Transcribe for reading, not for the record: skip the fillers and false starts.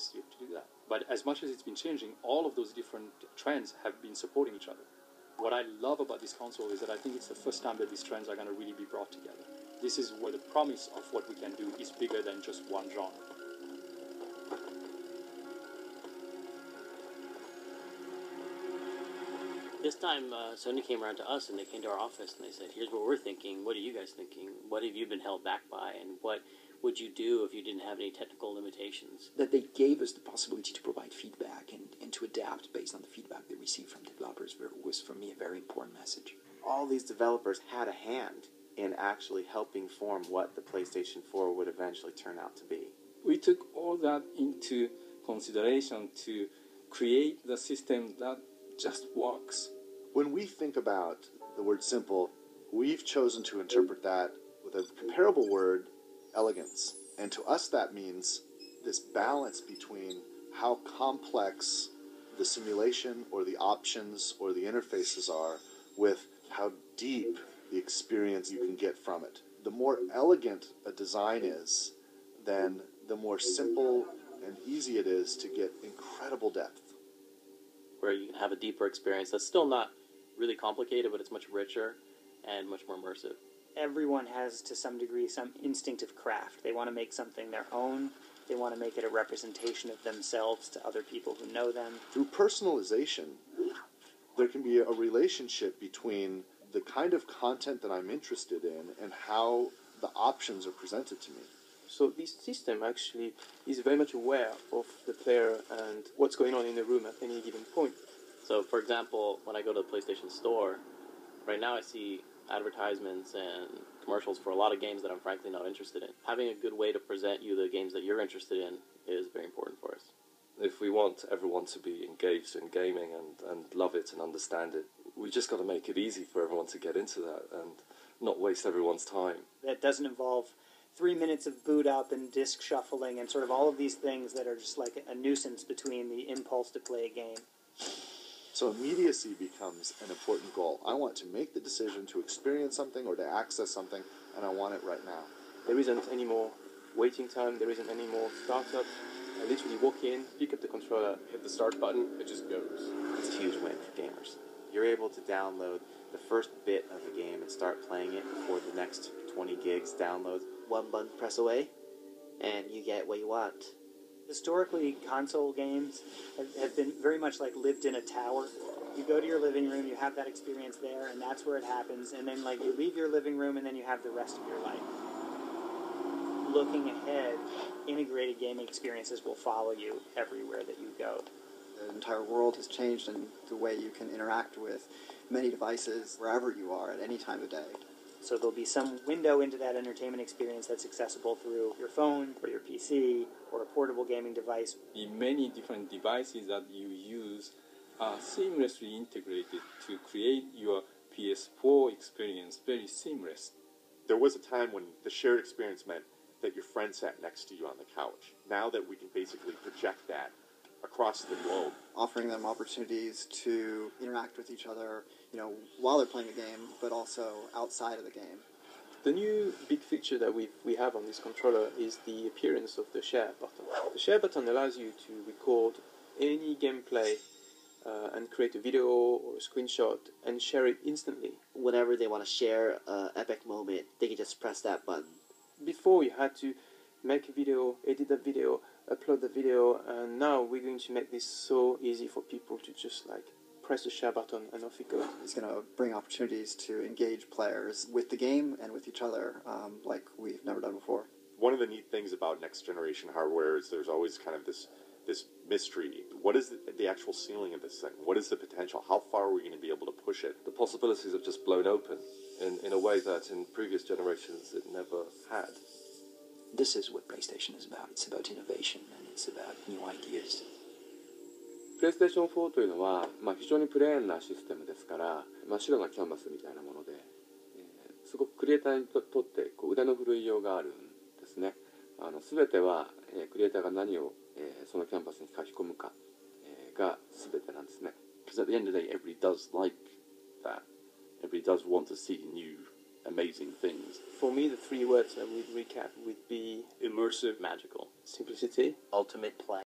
yes, you have to do that. But as much as it's been changing, all of those different trends have been supporting each other. What I love about this console is that I think it's the first time that these trends are going to really be brought together. This is where the promise of what we can do is bigger than just one genre. This time, Sony came around to us and they came to our office and they said, here's what we're thinking. What are you guys thinking? What have you been held back by? And what would you do if you didn't have any technical limitations? That they gave us the possibility to provide feedback and to adapt based on the feedback they received from developers was, for me, a very important message. All these developers had a hand in actually helping form what the PlayStation 4 would eventually turn out to be. We took all that into consideration to create the system that just works. When we think about the word simple, we've chosen to interpret that with a comparable word, elegance. And to us that means this balance between how complex the simulation or the options or the interfaces are with how deep the experience you can get from it. The more elegant a design is, then the more simple and easy it is to get incredible depth. Where you can have a deeper experience that's still not really complicated, but it's much richer and much more immersive. Everyone has, to some degree, some instinctive craft. They want to make something their own. They want to make it a representation of themselves to other people who know them. Through personalization, there can be a relationship between the kind of content that I'm interested in and how the options are presented to me. So this system actually is very much aware of the player and what's going on in the room at any given point. So, for example, when I go to the PlayStation Store, right now I see advertisements and commercials for a lot of games that I'm frankly not interested in. Having a good way to present you the games that you're interested in is very important for us. If we want everyone to be engaged in gaming and love it and understand it, we just got to make it easy for everyone to get into that and not waste everyone's time. That doesn't involve 3 minutes of boot up and disc shuffling and sort of all of these things that are just like a nuisance between the impulse to play a game. So immediacy becomes an important goal. I want to make the decision to experience something or to access something, and I want it right now. There isn't any more waiting time, there isn't any more startup. I literally walk in, pick up the controller, hit the start button, it just goes. It's a huge win for gamers. You're able to download the first bit of the game and start playing it before the next 20 gigs downloads. One button press away, and you get what you want. Historically, console games have been very much like lived in a tower. You go to your living room, you have that experience there, and that's where it happens. And then, like, you leave your living room, and then you have the rest of your life. Looking ahead, integrated gaming experiences will follow you everywhere that you go. The entire world has changed in the way you can interact with many devices wherever you are at any time of day. So there'll be some window into that entertainment experience that's accessible through your phone or your PC or a portable gaming device. The many different devices that you use are seamlessly integrated to create your PS4 experience very seamless. There was a time when the shared experience meant that your friend sat next to you on the couch. Now that we can basically project that across the globe. Offering them opportunities to interact with each other, while they're playing the game, but also outside of the game. The new big feature that we have on this controller is the appearance of the share button. The share button allows you to record any gameplay and create a video or a screenshot and share it instantly. Whenever they want to share an epic moment, they can just press that button. Before you had to make a video, edit the video, upload the video, and now we're going to make this so easy for people to just press the share button and off it goes. It's going to bring opportunities to engage players with the game and with each other like we've never done before. One of the neat things about next generation hardware is there's always kind of this mystery. What is the actual ceiling of this thing? What is the potential? How far are we going to be able to push it? The possibilities have just blown open in a way that in previous generations it never had. This is what PlayStation is about. It's about innovation and it's about new ideas. PlayStation 4というのは、非常にプレーンなシステムですから、真っ白なキャンバスみたいなもので、すごくクリエイターにとって腕の振るいようがあるんですね。全ては、クリエイターが何を、そのキャンバスに書き込むか、が全てなんですね。Because at the end of the day, everybody does like that. Everybody does want to see new, amazing things. For me, the three words I would recap would be immersive, magical, simplicity, ultimate play.